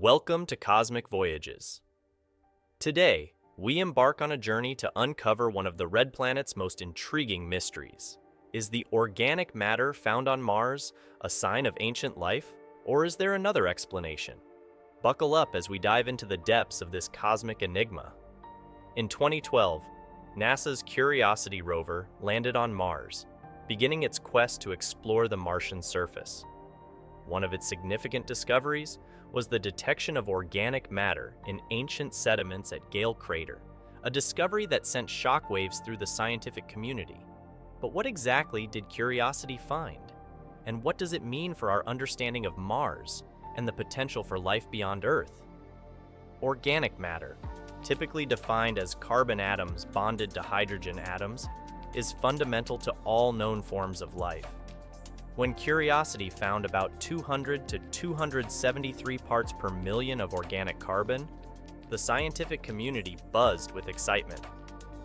Welcome to Cosmic Voyages. Today, we embark on a journey to uncover one of the red planet's most intriguing mysteries. Is the organic matter found on Mars a sign of ancient life, or is there another explanation? Buckle up as we dive into the depths of this cosmic enigma. In 2012, NASA's Curiosity rover landed on Mars, beginning its quest to explore the Martian surface. One of its significant discoveries was the detection of organic matter in ancient sediments at Gale Crater, a discovery that sent shockwaves through the scientific community. But what exactly did Curiosity find? And what does it mean for our understanding of Mars and the potential for life beyond Earth? Organic matter, typically defined as carbon atoms bonded to hydrogen atoms, is fundamental to all known forms of life. When Curiosity found about 200 to 273 parts per million of organic carbon, the scientific community buzzed with excitement.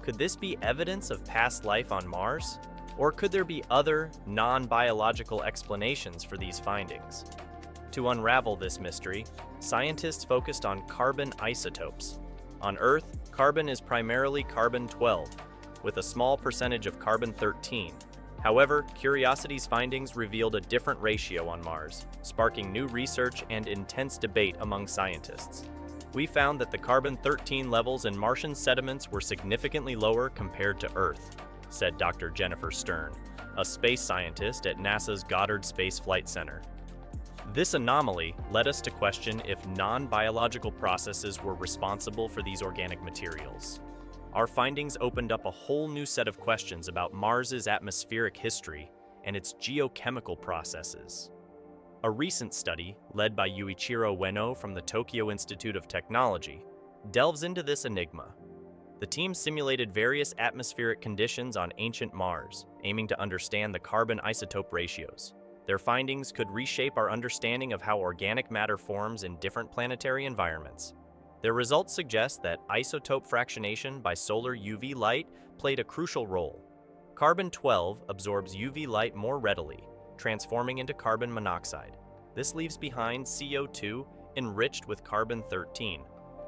Could this be evidence of past life on Mars? Or could there be other, non-biological explanations for these findings? To unravel this mystery, scientists focused on carbon isotopes. On Earth, carbon is primarily carbon-12, with a small percentage of carbon-13. However, Curiosity's findings revealed a different ratio on Mars, sparking new research and intense debate among scientists. We found that the carbon-13 levels in Martian sediments were significantly lower compared to Earth, said Dr. Jennifer Stern, a space scientist at NASA's Goddard Space Flight Center. This anomaly led us to question if non-biological processes were responsible for these organic materials. Our findings opened up a whole new set of questions about Mars's atmospheric history and its geochemical processes. A recent study, led by Yuichiro Ueno from the Tokyo Institute of Technology, delves into this enigma. The team simulated various atmospheric conditions on ancient Mars, aiming to understand the carbon isotope ratios. Their findings could reshape our understanding of how organic matter forms in different planetary environments. Their results suggest that isotope fractionation by solar UV light played a crucial role. Carbon-12 absorbs UV light more readily, transforming into carbon monoxide. This leaves behind CO2 enriched with carbon-13,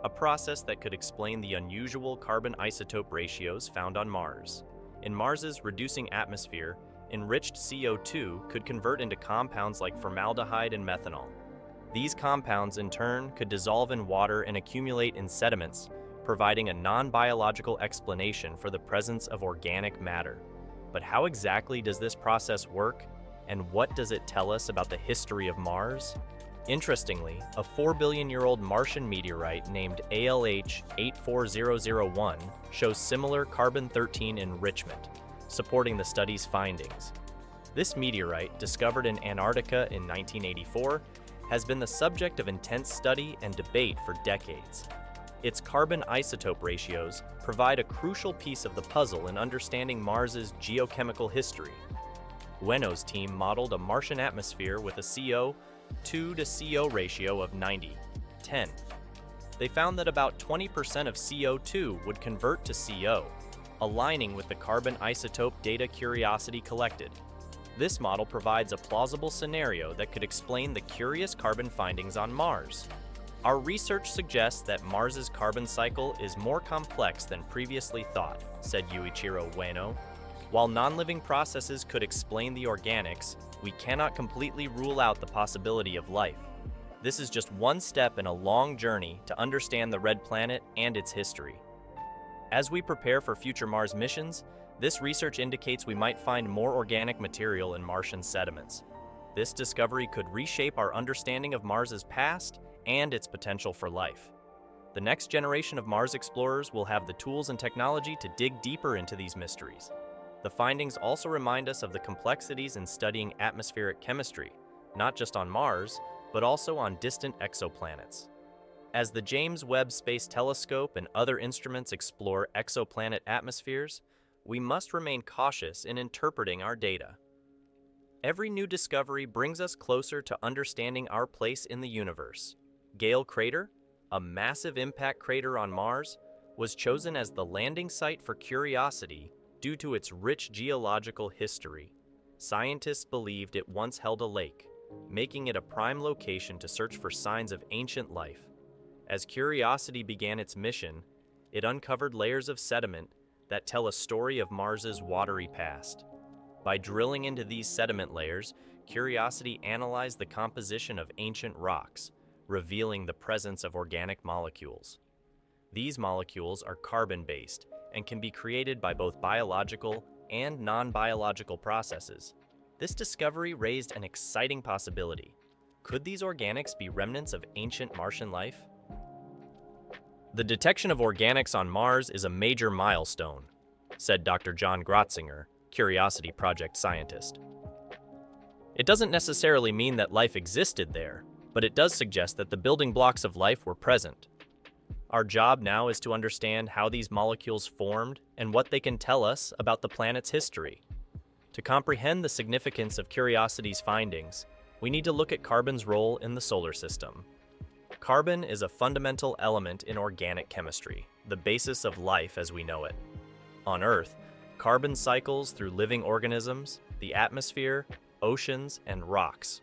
a process that could explain the unusual carbon isotope ratios found on Mars. In Mars's reducing atmosphere, enriched CO2 could convert into compounds like formaldehyde and methanol. These compounds, in turn, could dissolve in water and accumulate in sediments, providing a non-biological explanation for the presence of organic matter. But how exactly does this process work, and what does it tell us about the history of Mars? Interestingly, a 4-billion-year-old Martian meteorite named ALH 84001 shows similar carbon-13 enrichment, supporting the study's findings. This meteorite, discovered in Antarctica in 1984, has been the subject of intense study and debate for decades. Its carbon isotope ratios provide a crucial piece of the puzzle in understanding Mars's geochemical history. Ueno's team modeled a Martian atmosphere with a CO2 to CO ratio of 90:10. They found that about 20% of CO2 would convert to CO, aligning with the carbon isotope data Curiosity collected. This model provides a plausible scenario that could explain the curious carbon findings on Mars. Our research suggests that Mars's carbon cycle is more complex than previously thought, said Yuichiro Ueno. While non-living processes could explain the organics, we cannot completely rule out the possibility of life. This is just one step in a long journey to understand the red planet and its history. As we prepare for future Mars missions, this research indicates we might find more organic material in Martian sediments. This discovery could reshape our understanding of Mars's past and its potential for life. The next generation of Mars explorers will have the tools and technology to dig deeper into these mysteries. The findings also remind us of the complexities in studying atmospheric chemistry, not just on Mars, but also on distant exoplanets. As the James Webb Space Telescope and other instruments explore exoplanet atmospheres, we must remain cautious in interpreting our data. Every new discovery brings us closer to understanding our place in the universe. Gale Crater, a massive impact crater on Mars, was chosen as the landing site for Curiosity due to its rich geological history. Scientists believed it once held a lake, making it a prime location to search for signs of ancient life. As Curiosity began its mission, it uncovered layers of sediment that tell a story of Mars's watery past. By drilling into these sediment layers, Curiosity analyzed the composition of ancient rocks, revealing the presence of organic molecules. These molecules are carbon-based and can be created by both biological and non-biological processes. This discovery raised an exciting possibility. Could these organics be remnants of ancient Martian life? The detection of organics on Mars is a major milestone, said Dr. John Grotzinger, Curiosity Project scientist. It doesn't necessarily mean that life existed there, but it does suggest that the building blocks of life were present. Our job now is to understand how these molecules formed and what they can tell us about the planet's history. To comprehend the significance of Curiosity's findings, we need to look at carbon's role in the solar system. Carbon is a fundamental element in organic chemistry, the basis of life as we know it. On Earth, carbon cycles through living organisms, the atmosphere, oceans, and rocks.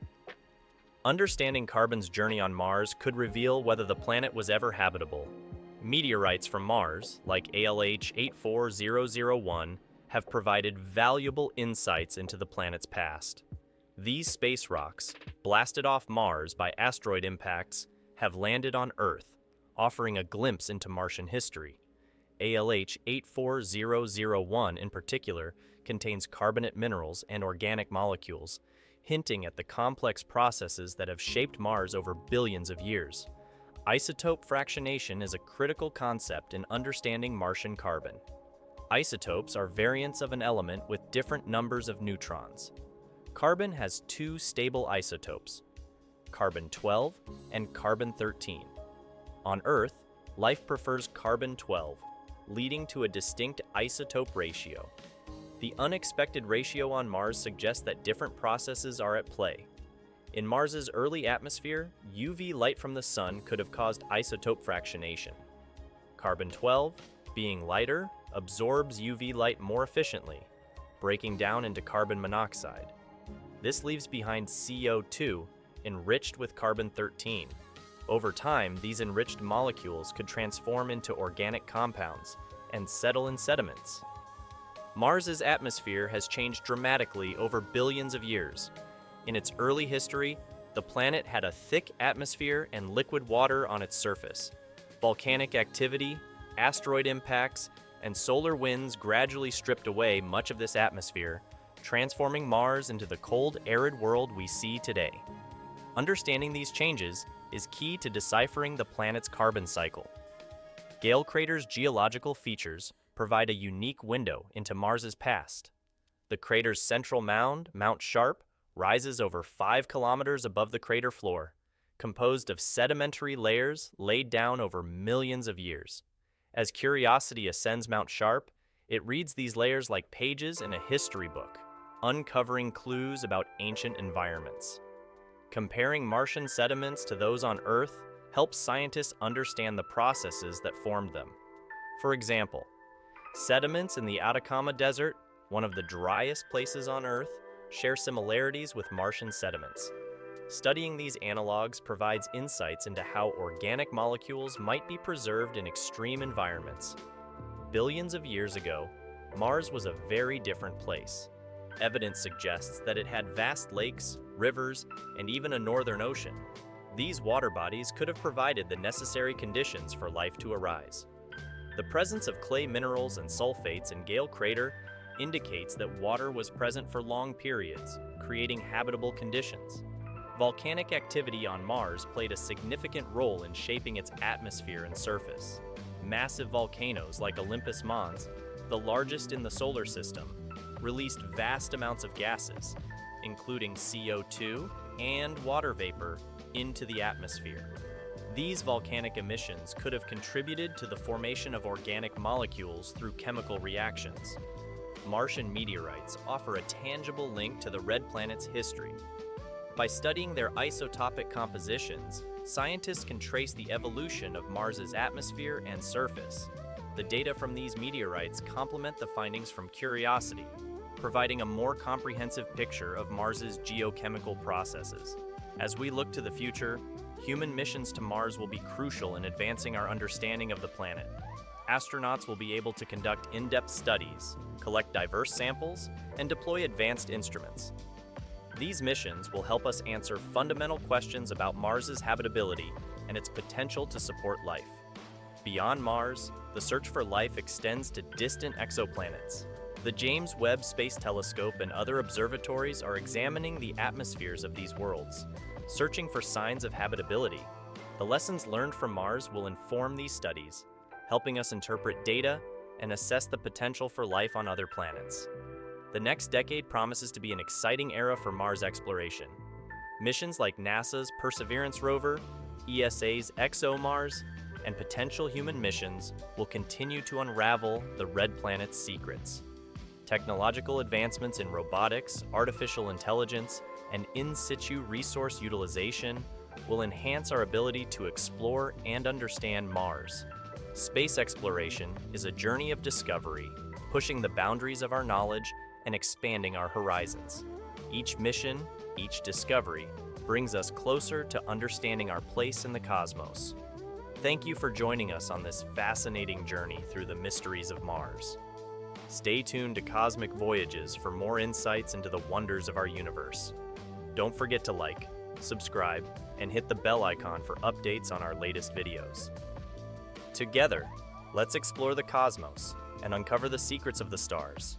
Understanding carbon's journey on Mars could reveal whether the planet was ever habitable. Meteorites from Mars, like ALH 84001, have provided valuable insights into the planet's past. These space rocks, blasted off Mars by asteroid impacts, have landed on Earth, offering a glimpse into Martian history. ALH 84001 in particular contains carbonate minerals and organic molecules, hinting at the complex processes that have shaped Mars over billions of years. Isotope fractionation is a critical concept in understanding Martian carbon. Isotopes are variants of an element with different numbers of neutrons. Carbon has two stable isotopes, carbon-12 and carbon-13. On Earth, life prefers carbon-12, leading to a distinct isotope ratio. The unexpected ratio on Mars suggests that different processes are at play. In Mars's early atmosphere, UV light from the sun could have caused isotope fractionation. Carbon-12, being lighter, absorbs UV light more efficiently, breaking down into carbon monoxide. This leaves behind CO2, enriched with carbon-13. Over time, these enriched molecules could transform into organic compounds and settle in sediments. Mars's atmosphere has changed dramatically over billions of years. In its early history, the planet had a thick atmosphere and liquid water on its surface. Volcanic activity, asteroid impacts, and solar winds gradually stripped away much of this atmosphere, transforming Mars into the cold, arid world we see today. Understanding these changes is key to deciphering the planet's carbon cycle. Gale craters' geological features provide a unique window into Mars's past. The crater's central mound, Mount Sharp, rises over 5 kilometers above the crater floor, composed of sedimentary layers laid down over millions of years. As Curiosity ascends Mount Sharp, it reads these layers like pages in a history book, uncovering clues about ancient environments. Comparing Martian sediments to those on Earth helps scientists understand the processes that formed them. For example, sediments in the Atacama Desert, one of the driest places on Earth, share similarities with Martian sediments. Studying these analogs provides insights into how organic molecules might be preserved in extreme environments. Billions of years ago, Mars was a very different place. Evidence suggests that it had vast lakes, rivers, and even a northern ocean. These water bodies could have provided the necessary conditions for life to arise. The presence of clay minerals and sulfates in Gale Crater indicates that water was present for long periods, creating habitable conditions. Volcanic activity on Mars played a significant role in shaping its atmosphere and surface. Massive volcanoes like Olympus Mons, the largest in the solar system, released vast amounts of gases, including CO2 and water vapor, into the atmosphere. These volcanic emissions could have contributed to the formation of organic molecules through chemical reactions. Martian meteorites offer a tangible link to the red planet's history. By studying their isotopic compositions, scientists can trace the evolution of Mars's atmosphere and surface. The data from these meteorites complement the findings from Curiosity, providing a more comprehensive picture of Mars's geochemical processes. As we look to the future, human missions to Mars will be crucial in advancing our understanding of the planet. Astronauts will be able to conduct in-depth studies, collect diverse samples, and deploy advanced instruments. These missions will help us answer fundamental questions about Mars's habitability and its potential to support life. Beyond Mars, the search for life extends to distant exoplanets. The James Webb Space Telescope and other observatories are examining the atmospheres of these worlds, searching for signs of habitability. The lessons learned from Mars will inform these studies, helping us interpret data and assess the potential for life on other planets. The next decade promises to be an exciting era for Mars exploration. Missions like NASA's Perseverance rover, ESA's ExoMars, and potential human missions will continue to unravel the red planet's secrets. Technological advancements in robotics, artificial intelligence, and in-situ resource utilization will enhance our ability to explore and understand Mars. Space exploration is a journey of discovery, pushing the boundaries of our knowledge and expanding our horizons. Each mission, each discovery, brings us closer to understanding our place in the cosmos. Thank you for joining us on this fascinating journey through the mysteries of Mars. Stay tuned to Cosmic Voyages for more insights into the wonders of our universe. Don't forget to like, subscribe, and hit the bell icon for updates on our latest videos. Together, let's explore the cosmos and uncover the secrets of the stars.